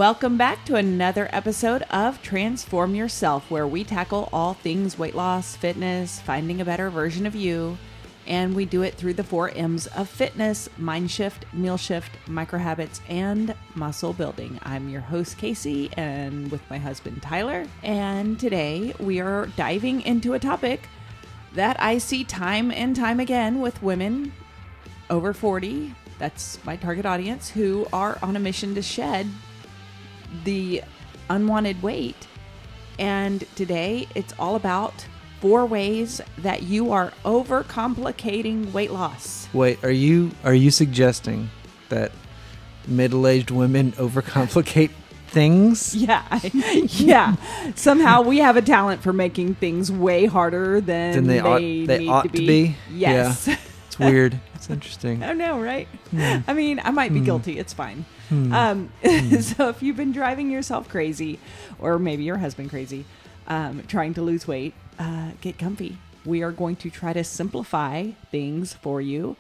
Welcome back to another episode of Transform Yourself, where we tackle all things weight loss, fitness, finding a better version of you, and we do it through the 4 M's of fitness: mind shift, meal shift, micro habits, and muscle building. I'm your host, Kacy, and with my husband, Tyler, and today we are diving into a topic that I see time and time again with women over 40, that's my target audience, who are on a mission to shed the unwanted weight. And today it's all about 4 ways that you are overcomplicating weight loss. Wait, are you suggesting that middle-aged women overcomplicate things? Yeah. Somehow we have a talent for making things way harder than they ought to be. Yes. Yeah. It's weird. It's interesting. I know, right? I mean, I might be guilty. It's fine. So if you've been driving yourself crazy, or maybe your husband crazy, trying to lose weight, get comfy. We are going to try to simplify things for you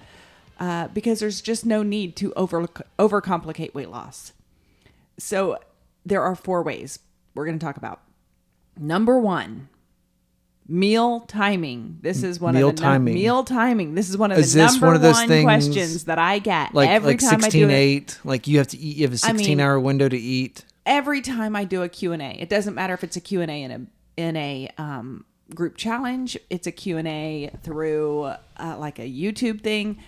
because there's just no need to overcomplicate weight loss. So there are 4 ways we're going to talk about. Number 1, meal timing. This is one meal of the timing. Meal timing. This is one of the this number one of those 1 things questions that I get every time 16, I do it. 8, like you have to eat. You have a 16-hour window to eat. Every time I do a Q&A, it doesn't matter if it's a Q&A in a group challenge, it's a Q&A through like a YouTube thing.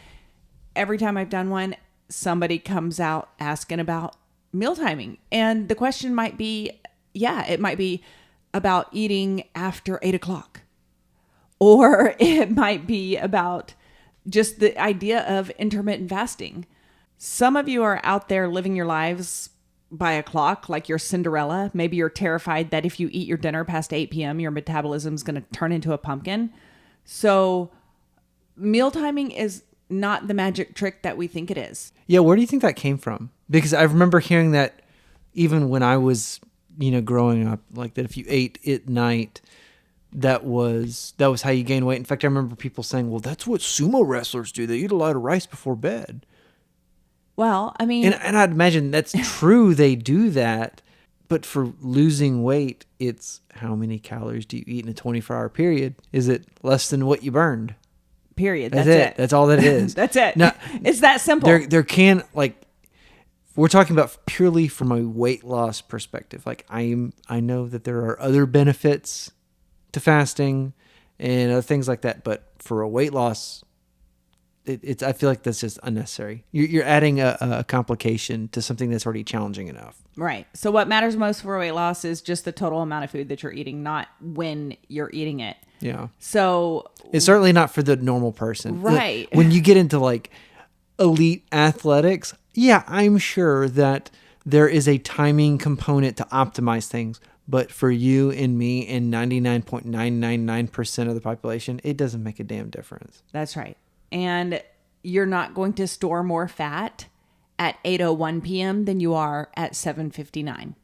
Every time I've done one, somebody comes out asking about meal timing, and the question might be, it might be about eating after 8 o'clock, or it might be about just the idea of intermittent fasting. Some of you are out there living your lives by a clock, like you're Cinderella. Maybe you're terrified that if you eat your dinner past 8 p.m., your metabolism is going to turn into a pumpkin. So meal timing is not the magic trick that we think it is. Yeah, where do you think that came from? Because I remember hearing that even when I was growing up, like that if you ate at night, that was how you gain weight. In fact, I remember people saying, well, that's what sumo wrestlers do. They eat a lot of rice before bed. Well, I mean... And I'd imagine that's true. They do that. But for losing weight, it's how many calories do you eat in a 24-hour period? Is it less than what you burned? Period. That's it. That's all that it is. That's it. Now, it's that simple. There can, we're talking about purely from a weight loss perspective. Like I know that there are other benefits to fasting and other things like that, but for a weight loss, I feel like that's just unnecessary. You're adding a complication to something that's already challenging enough. Right. So what matters most for weight loss is just the total amount of food that you're eating, not when you're eating it. Yeah. So it's certainly not for the normal person. Right. When you get into like elite athletics, yeah, I'm sure that there is a timing component to optimize things. But for you and me and 99.999% of the population, it doesn't make a damn difference. That's right. And you're not going to store more fat at 8:01 p.m. than you are at 7:59.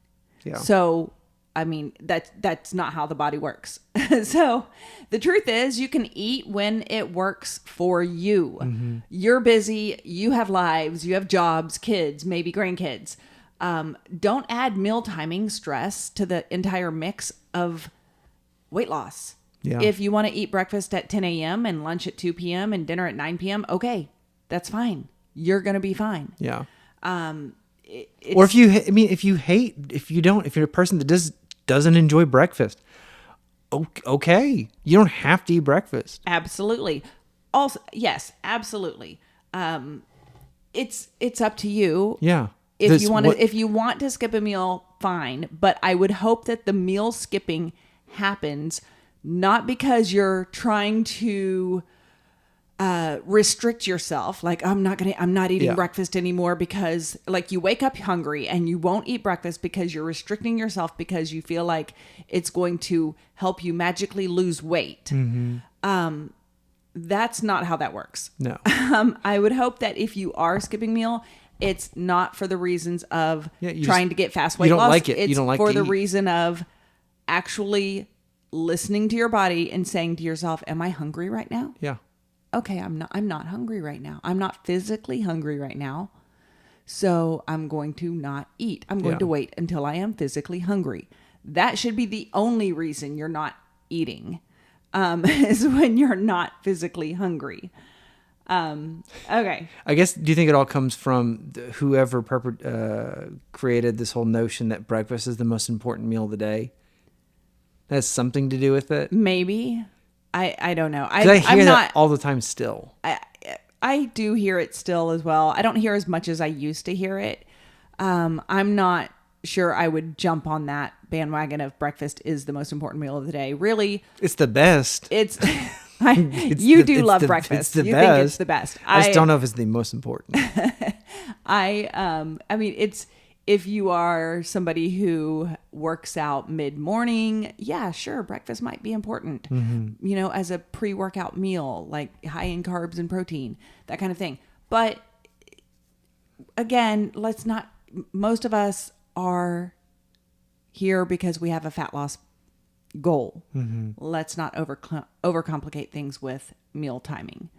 Yeah. So, I mean, that's not how the body works. So the truth is you can eat when it works for you. Mm-hmm. You're busy. You have lives. You have jobs, kids, maybe grandkids. Don't add meal timing stress to the entire mix of weight loss. Yeah. If you want to eat breakfast at 10 a.m. and lunch at 2 p.m. and dinner at 9 p.m., okay, that's fine. You're going to be fine. Yeah. Or if you're a person that doesn't enjoy breakfast, okay, you don't have to eat breakfast. Absolutely. Also, yes, absolutely. It's up to you. Yeah. If you want to skip a meal, fine. But I would hope that the meal skipping happens not because you're trying to restrict yourself. Like I'm not eating breakfast anymore because like you wake up hungry and you won't eat breakfast because you're restricting yourself because you feel like it's going to help you magically lose weight. Mm-hmm. That's not how that works. No. I would hope that if you are skipping meal, it's not for the reasons of trying to get fast weight loss. You don't like it. It's you don't like for to the eat. reason of actually listening to your body and saying to yourself, am I hungry right now? Yeah. Okay, I'm not hungry right now. I'm not physically hungry right now. So I'm going to not eat. I'm going Yeah. to wait until I am physically hungry. That should be the only reason you're not eating, is when you're not physically hungry. Okay. I guess, do you think it all comes from whoever created this whole notion that breakfast is the most important meal of the day? That has something to do with it? Maybe. I don't know. 'Cause I hear I'm that not, all the time still. I do hear it still as well. I don't hear as much as I used to hear it. I'm not sure I would jump on that bandwagon of breakfast is the most important meal of the day. Really, It's the best. it's It's you the- do it's love the- breakfast. it's the You think it's best. the best. I just don't know if it's the most important. I mean, it's, if you are somebody who works out mid-morning, yeah, sure, breakfast might be important. You know, as a pre-workout meal, like high in carbs and protein, that kind of thing. But again, most of us are here because we have a fat loss goal. Let's not overcomplicate things with meal timing.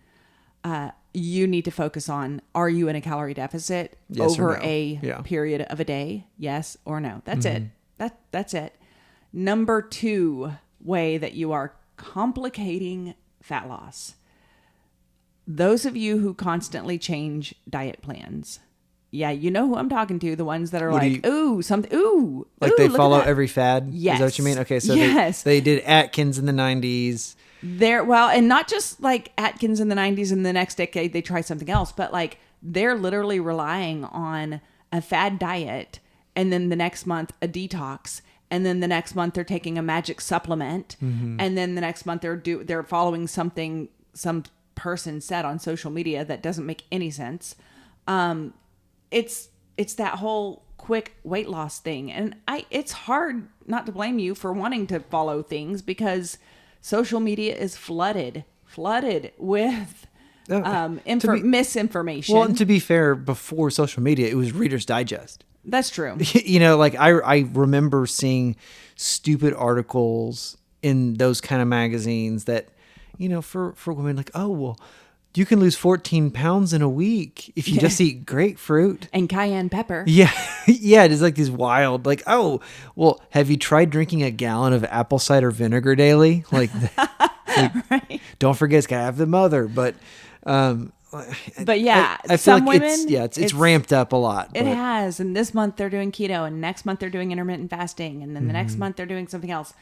You need to focus on, are you in a calorie deficit Yes or over no? a Yeah. period of a day? Yes or no? That's it. That's it. Number 2 way that you are complicating fat loss. Those of you who constantly change diet plans. Yeah, you know who I'm talking to. The ones that are What do like, ooh, something, ooh. Like ooh, they look at follow that. every fad? Yes. Is that what you mean? Okay, so Yes. they did Atkins in the 90s. Well, and not just like Atkins in the 90s and the next decade they try something else, but like they're literally relying on a fad diet, and then the next month a detox, and then the next month they're taking a magic supplement, and then the next month they're following something some person said on social media that doesn't make any sense. It's that whole quick weight loss thing, and it's hard not to blame you for wanting to follow things because social media is flooded with misinformation. Well, and to be fair, before social media, it was Reader's Digest. That's true. You know, like I remember seeing stupid articles in those kind of magazines that, you know, for women, like, oh, well, you can lose 14 pounds in a week if you just eat grapefruit. And cayenne pepper. Yeah. Yeah. It is like these wild, like, oh, well, have you tried drinking a gallon of apple cider vinegar daily? Like, Right. don't forget, it's got to have the mother. But yeah, I feel some like women, it's ramped up a lot. It but- has. And this month they're doing keto, and next month they're doing intermittent fasting, and then the next month they're doing something else.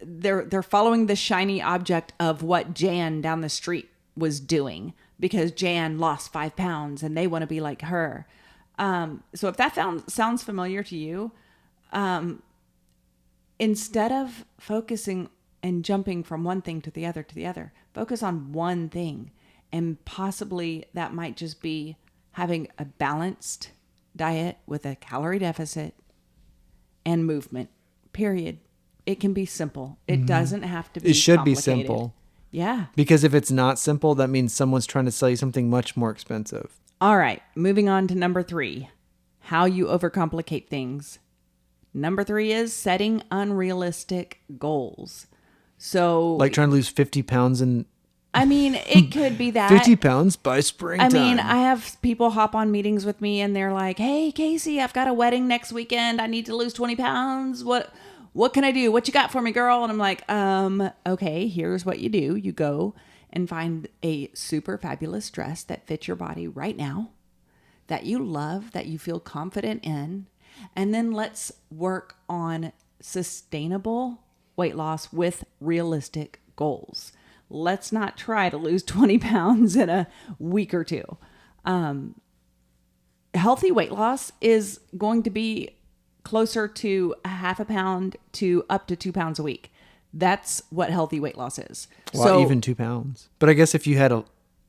They're following the shiny object of what Jan down the street was doing because Jan lost 5 pounds and they want to be like her. So if that sounds familiar to you, instead of focusing and jumping from one thing to the other, focus on one thing. And possibly that might just be having a balanced diet with a calorie deficit and movement, period. It can be simple. It doesn't have to be It should be complicated. simple. Yeah. Because if it's not simple, that means someone's trying to sell you something much more expensive. All right. Moving on to number 3, how you overcomplicate things. Number 3 is setting unrealistic goals. So, Like trying to lose 50 pounds in I mean, it could be that. 50 pounds by springtime. I mean, I have people hop on meetings with me and they're like, hey, Kacy, I've got a wedding next weekend. I need to lose 20 pounds. What can I do? What you got for me, girl? And I'm like, okay, here's what you do. You go and find a super fabulous dress that fits your body right now, that you love, that you feel confident in. And then let's work on sustainable weight loss with realistic goals. Let's not try to lose 20 pounds in a week or two. Healthy weight loss is going to be closer to a half a pound to up to 2 pounds a week. That's what healthy weight loss is. Well, so even 2 pounds. But I guess if you had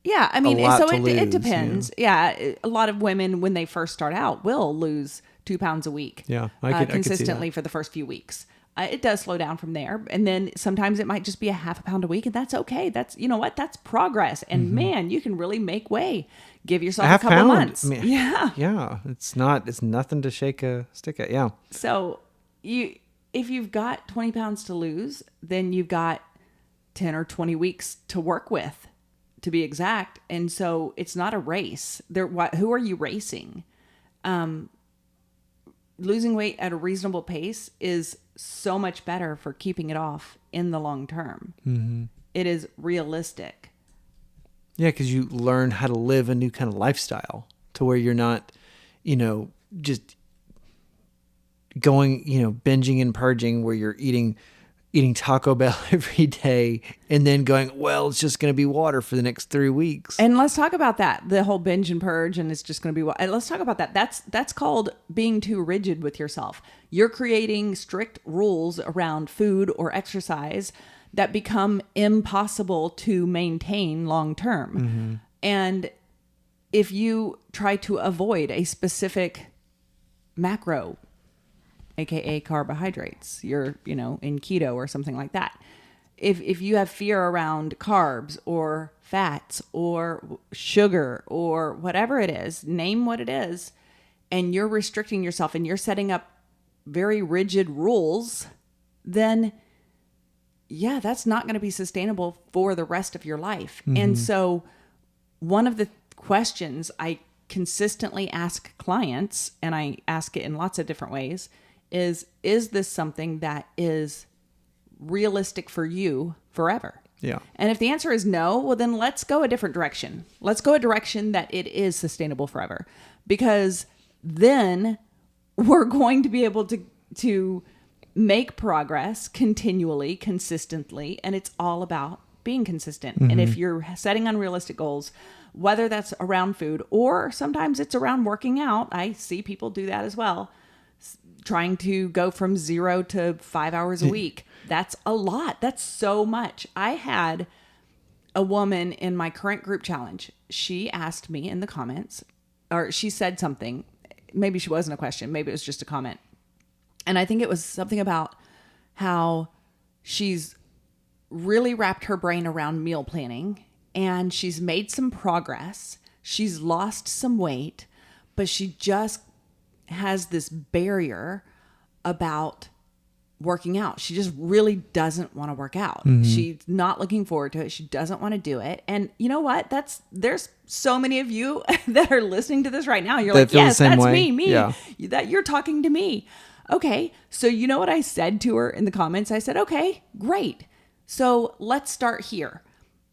yeah, I mean, lot so to it lose, depends. Yeah, a lot of women when they first start out will lose 2 pounds a week. Yeah, I could see consistently that. for the first few weeks. It does slow down from there, and then sometimes it might just be a half a pound a week, and that's okay. That's, you know what, that's progress, and man, you can really make way. Give yourself a half couple pound. months. I mean, Yeah. Yeah. It's nothing to shake a stick at. Yeah. So if you've got 20 pounds to lose, then you've got 10 or 20 weeks to work with to be exact. And so it's not a race. Who are you racing? Losing weight at a reasonable pace is so much better for keeping it off in the long term. Mm-hmm. It is realistic. Yeah, because you learn how to live a new kind of lifestyle to where you're not, just going, binging and purging where you're eating Taco Bell every day and then going, well, it's just going to be water for the next 3 weeks. And let's talk about that. The whole binge and purge and it's just going to be water. Let's talk about that. That's called being too rigid with yourself. You're creating strict rules around food or exercise that become impossible to maintain long term. Mm-hmm. And if you try to avoid a specific macro, aka carbohydrates, you're, in keto or something like that. If you have fear around carbs or fats or sugar or whatever it is, name what it is, and you're restricting yourself and you're setting up very rigid rules, then yeah, that's not going to be sustainable for the rest of your life. Mm-hmm. And so one of the questions I consistently ask clients, and I ask it in lots of different ways, is this something that is realistic for you forever? Yeah. And if the answer is no, well, then let's go a different direction. Let's go a direction that it is sustainable forever, because then we're going to be able to make progress continually, consistently, and it's all about being consistent. Mm-hmm. And if you're setting unrealistic goals, whether that's around food or sometimes it's around working out, I see people do that as well, trying to go from 0 to 5 hours a week. That's a lot. That's so much. I had a woman in my current group challenge. She asked me in the comments, or she said something. Maybe she wasn't a question. Maybe it was just a comment. And I think it was something about how she's really wrapped her brain around meal planning and she's made some progress. She's lost some weight, but she just has this barrier about working out. She just really doesn't want to work out. Mm-hmm. She's not looking forward to it. She doesn't want to do it. And you know what? There's so many of you that are listening to this right now. You're like, yes, that's way. Me. Yeah. That you're talking to me. Okay, so you know what I said to her in the comments? I said, okay, great. So let's start here.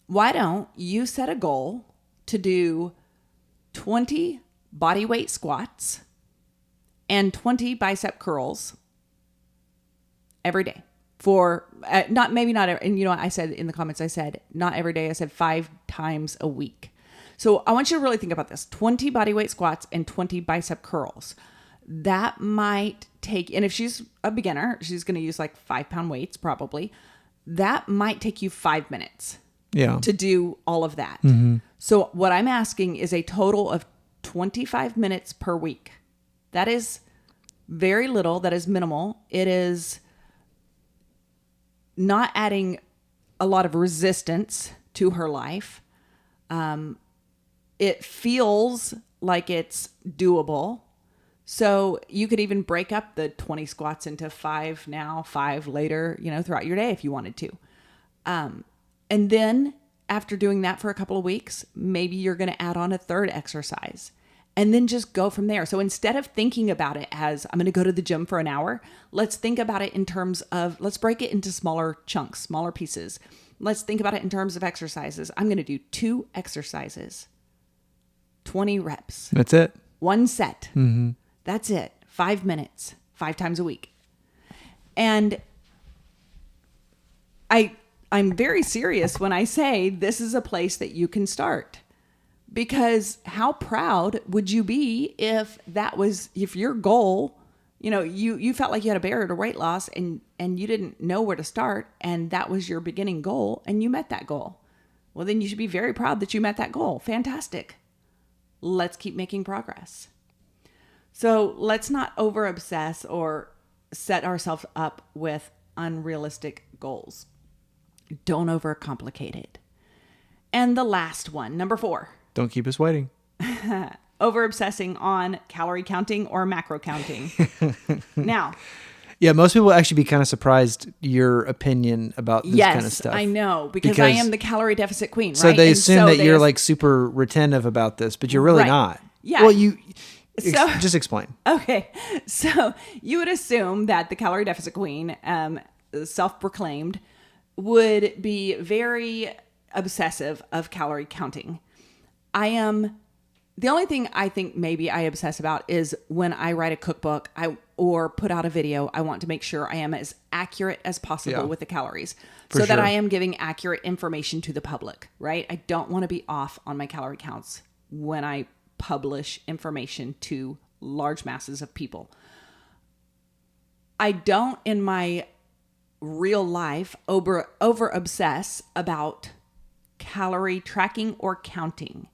Why don't you set a goal to do 20 body weight squats and 20 bicep curls every day for not every, and I said in the comments, I said not every day. I said 5 times a week. So I want you to really think about this: 20 body weight squats and 20 bicep curls. That might take, and if she's a beginner, she's going to use like 5-pound weights probably. That might take you 5 minutes to do all of that. Mm-hmm. So what I'm asking is a total of 25 minutes per week. That is very little. That is minimal. It is not adding a lot of resistance to her life. It feels like it's doable. So you could even break up the 20 squats into 5 now, 5 later, throughout your day if you wanted to. And then after doing that for a couple of weeks, maybe you're going to add on a third exercise and then just go from there. So instead of thinking about it as I'm going to go to the gym for an hour, let's think about it in terms of, let's break it into smaller chunks, smaller pieces. Let's think about it in terms of exercises. I'm going to do 2 exercises, 20 reps. That's it. 1 set. Mm-hmm. That's it. 5 minutes, 5 times a week. And I'm very serious when I say this is a place that you can start, because how proud would you be if your goal, you felt like you had a barrier to weight loss and you didn't know where to start, and that was your beginning goal and you met that goal. Well, then you should be very proud that you met that goal. Fantastic. Let's keep making progress. So let's not over obsess or set ourselves up with unrealistic goals. Don't overcomplicate it. And the last one, number 4. Don't keep us waiting. Over obsessing on calorie counting or macro counting. Now, Yeah, most people actually be kind of surprised your opinion about this kind of stuff. I know, because I am the calorie deficit queen, right? So they And assume that you're just- like super retentive about this, but you're really Right. not. Yeah. Well, So- just explain. Okay, so you would assume that the calorie deficit queen, self-proclaimed, would be very obsessive of calorie counting. I am. The only thing I think maybe I obsess about is when I write a cookbook or put out a video, I want to make sure I am as accurate as possible with the calories so that sure. I am giving accurate information to the public, right? I don't want to be off on my calorie counts when I publish information to large masses of people. I don't in my real life over obsess about calorie tracking or counting.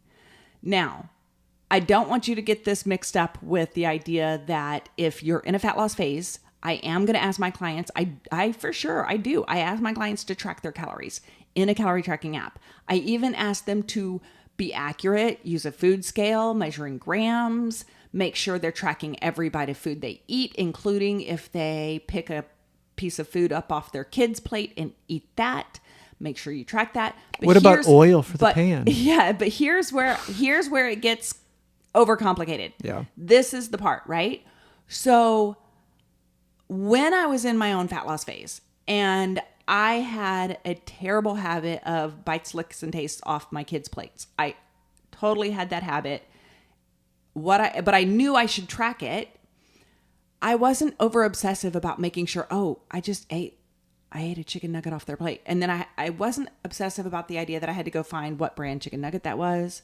Now, I don't want you to get this mixed up with the idea that if you're in a fat loss phase, I am going to ask my clients, I for sure, I do. I ask my clients to track their calories in a calorie tracking app. I even ask them to be accurate, use a food scale, measuring grams, make sure they're tracking every bite of food they eat, including if they pick a piece of food up off their kid's plate and eat that. Make sure you track that. But What about oil for the pan? Yeah, but here's where it gets overcomplicated. Yeah. This is the part, right? So when I was in my own fat loss phase and I had a terrible habit of bites, licks, and tastes off my kids' plates. I totally had that habit. But I knew I should track it. I wasn't over obsessive about making sure, I ate a chicken nugget off their plate. And then I wasn't obsessive about the idea that I had to go find what brand chicken nugget that was.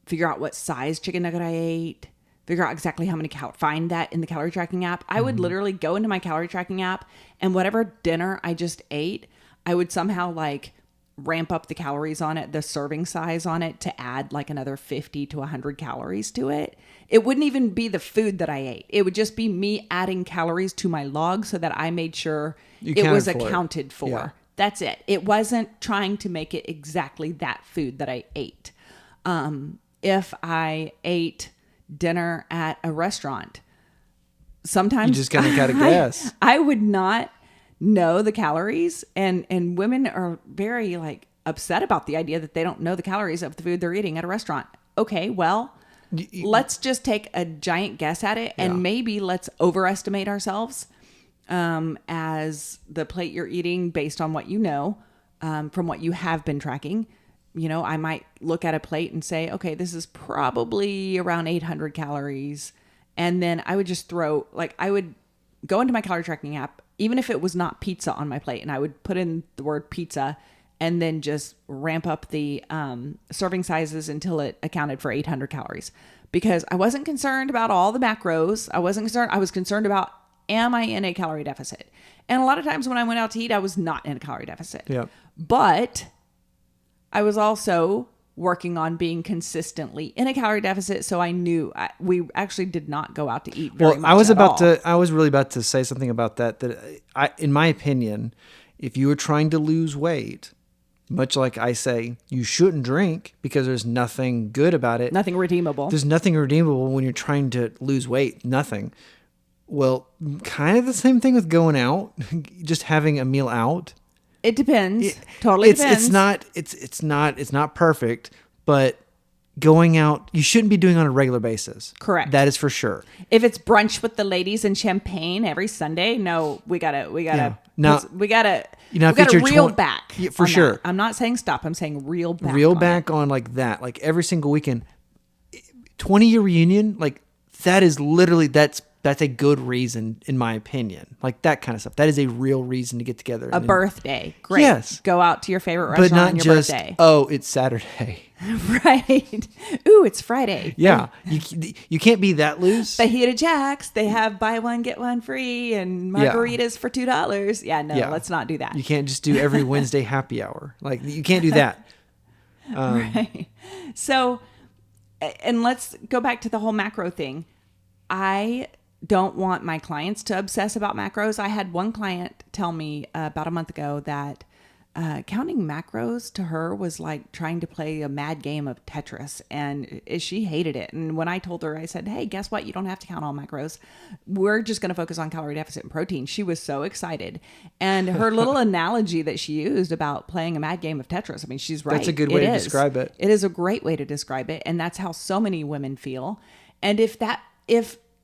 Figure out what size chicken nugget I ate, figure out exactly how many find that in the calorie tracking app. I would literally go into my calorie tracking app and whatever dinner I just ate, I would somehow like ramp up the calories on it, the serving size on it to add like another 50 to 100 calories to it. It wouldn't even be the food that I ate. It would just be me adding calories to my log so that I made sure it was accounted for. Yeah. That's it. It wasn't trying to make it exactly that food that I ate. If I ate dinner at a restaurant, sometimes You just kind of got to guess. I would not know the calories, and women are very like upset about the idea that they don't know the calories of the food they're eating at a restaurant. Okay, well, let's just take a giant guess at it, and maybe let's overestimate ourselves as the plate you're eating based on what you know from what you have been tracking. You know, I might look at a plate and say, okay, this is probably around 800 calories. And then I would just I would go into my calorie tracking app, even if it was not pizza on my plate, and I would put in the word pizza and then just ramp up the serving sizes until it accounted for 800 calories. Because I wasn't concerned about all the macros. I was concerned about, am I in a calorie deficit? And a lot of times when I went out to eat, I was not in a calorie deficit. Yeah. But I was also working on being consistently in a calorie deficit, so I knew we actually did not go out to eat very much I was at really about to say something about that. In my opinion, if you were trying to lose weight, much like I say, you shouldn't drink because there's nothing good about it. Nothing redeemable. There's nothing redeemable when you're trying to lose weight. Nothing. Well, kind of the same thing with going out, just having a meal out. It depends. Totally depends. It's not perfect, but going out, you shouldn't be doing it on a regular basis. Correct. That is for sure. If it's brunch with the ladies and champagne every Sunday, no, we gotta reel back. Yeah, for sure. That. I'm not saying stop. I'm saying reel back. Reel back on like that, like every single weekend. 20-year reunion, like that is literally that's a good reason, in my opinion. Like that kind of stuff. That is a real reason to get together. A birthday. Great. Yes. Go out to your favorite restaurant but not on your just, birthday. Oh, it's Saturday. Right. Ooh, it's Friday. Yeah. You can't be that loose. Fajita Jacks, they have buy one, get one free and margaritas for $2. Yeah, no, let's not do that. You can't just do every Wednesday happy hour. Like you can't do that. Right. So, and let's go back to the whole macro thing. I don't want my clients to obsess about macros. I had one client tell me about a month ago that counting macros to her was like trying to play a mad game of Tetris, and she hated it. And when I told her, I said, hey, guess what? You don't have to count all macros. We're just going to focus on calorie deficit and protein. She was so excited. And her little analogy that she used about playing a mad game of Tetris, I mean, she's right. That's a good way to describe it. It is a great way to describe it. And that's how so many women feel. And if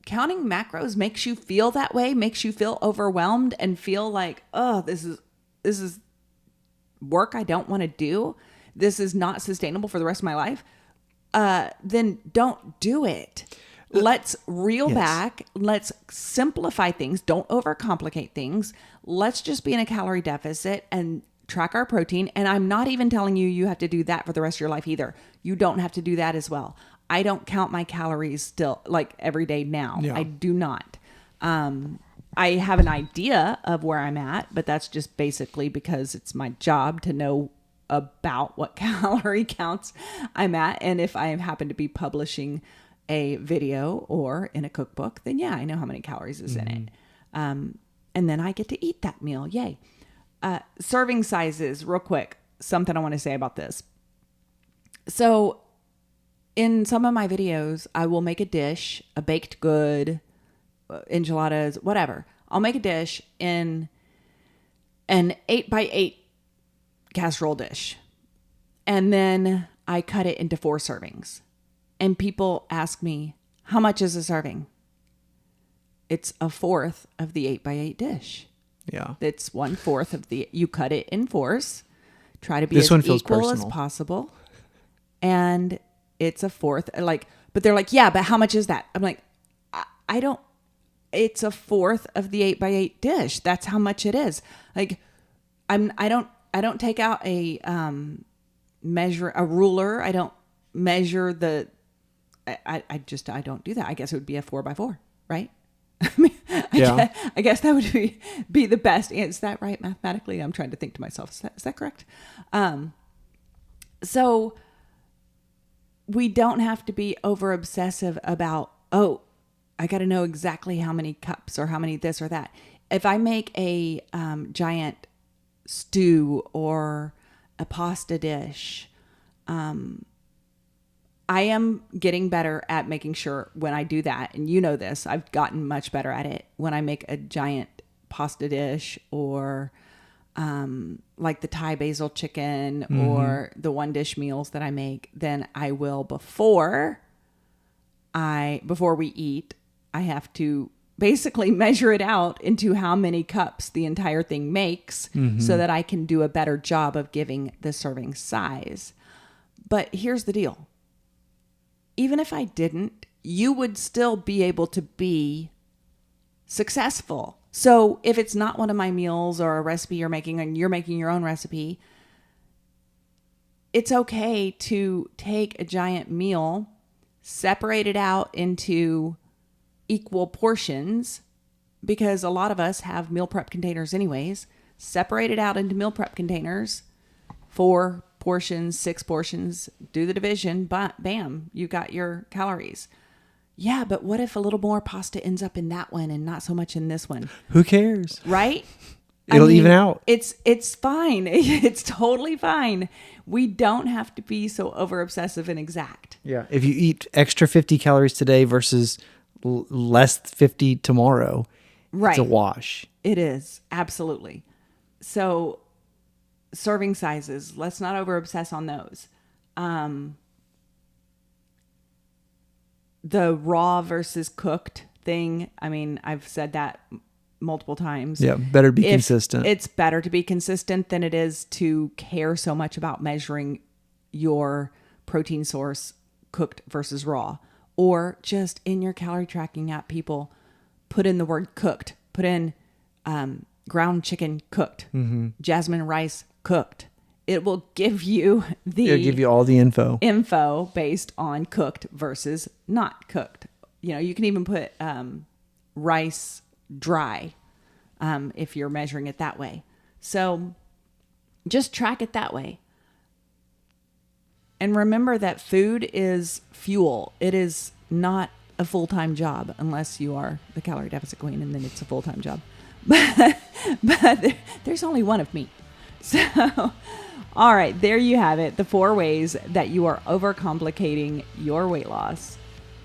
counting macros makes you feel that way, makes you feel overwhelmed and feel like, oh, this is work I don't want to do, this is not sustainable for the rest of my life, then don't do it. Let's reel back. Let's simplify things. Don't overcomplicate things. Let's just be in a calorie deficit and track our protein. And I'm not even telling you have to do that for the rest of your life either. You don't have to do that as well. I don't count my calories still like every day now. Yeah. I do not. I have an idea of where I'm at, but that's just basically because it's my job to know about what calorie counts I'm at. And if I happen to be publishing a video or in a cookbook, then yeah, I know how many calories is in it. And then I get to eat that meal. Yay. Serving sizes, real quick, something I want to say about this. So in some of my videos, I will make a dish, a baked good, enchiladas, whatever. I'll make a dish in an 8x8 casserole dish. And then I cut it into 4 servings. And people ask me, how much is a serving? It's a fourth of the 8x8 dish. Yeah. It's 1/4 of you cut it in 4s. Try to be this as equal as possible. And it's a fourth, but they're like, yeah, but how much is that? I'm like, I don't, it's a fourth of the 8x8 dish. That's how much it is. Like, I don't take out a ruler. I don't measure I don't do that. I guess it would be a 4x4, right? I mean, I guess that would be the best. Is that right mathematically? I'm trying to think to myself, is that correct? So we don't have to be over obsessive about, oh, I got to know exactly how many cups or how many this or that. If I make a giant stew or a pasta dish, I am getting better at making sure when I do that, and you know this, I've gotten much better at it. When I make a giant pasta dish or like the Thai basil chicken or the one dish meals that I make, then I will before we eat, I have to basically measure it out into how many cups the entire thing makes so that I can do a better job of giving the serving size. But here's the deal. Even if I didn't, you would still be able to be successful. So if it's not one of my meals or a recipe you're making and you're making your own recipe, it's okay to take a giant meal, separate it out into equal portions, because a lot of us have meal prep containers anyways. Separate it out into meal prep containers, 4 portions, 6 portions, do the division, but bam, you got your calories. Yeah, but what if a little more pasta ends up in that one and not so much in this one? Who cares? Right? It'll even out. It's fine. It's totally fine. We don't have to be so over obsessive and exact. Yeah. If you eat extra 50 calories today versus less 50 tomorrow, right, it's a wash. It is. Absolutely. So serving sizes, let's not over obsess on those. The raw versus cooked thing, I mean, I've said that multiple times. Yeah, better be consistent. It's better to be consistent than it is to care so much about measuring your protein source cooked versus raw. Or just in your calorie tracking app, people put in the word cooked. Put in ground chicken cooked, jasmine rice cooked. It will give you all the info based on cooked versus not cooked. You know, you can even put rice dry if you're measuring it that way. So just track it that way. And remember that food is fuel. It is not a full-time job unless you are the calorie deficit queen, and then it's a full-time job. But there's only one of me. So, all right, there you have it. The 4 ways that you are overcomplicating your weight loss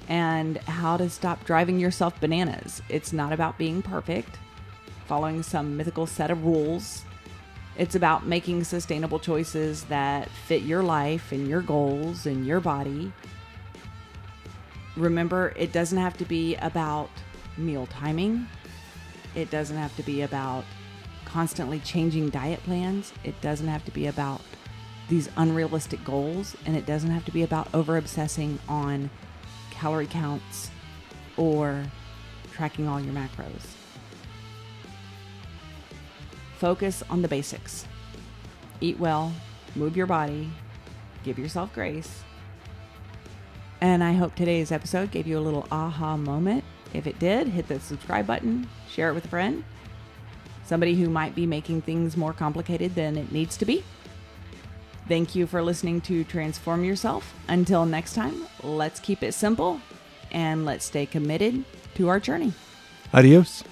and how to stop driving yourself bananas. It's not about being perfect, following some mythical set of rules. It's about making sustainable choices that fit your life and your goals and your body. Remember, it doesn't have to be about meal timing. It doesn't have to be about constantly changing diet plans. It doesn't have to be about these unrealistic goals. And it doesn't have to be about over-obsessing on calorie counts or tracking all your macros. Focus on the basics. Eat well, move your body, give yourself grace. And I hope today's episode gave you a little aha moment. If it did, hit the subscribe button, share it with a friend, somebody who might be making things more complicated than it needs to be. Thank you for listening to Transform Yourself. Until next time, let's keep it simple and let's stay committed to our journey. Adios.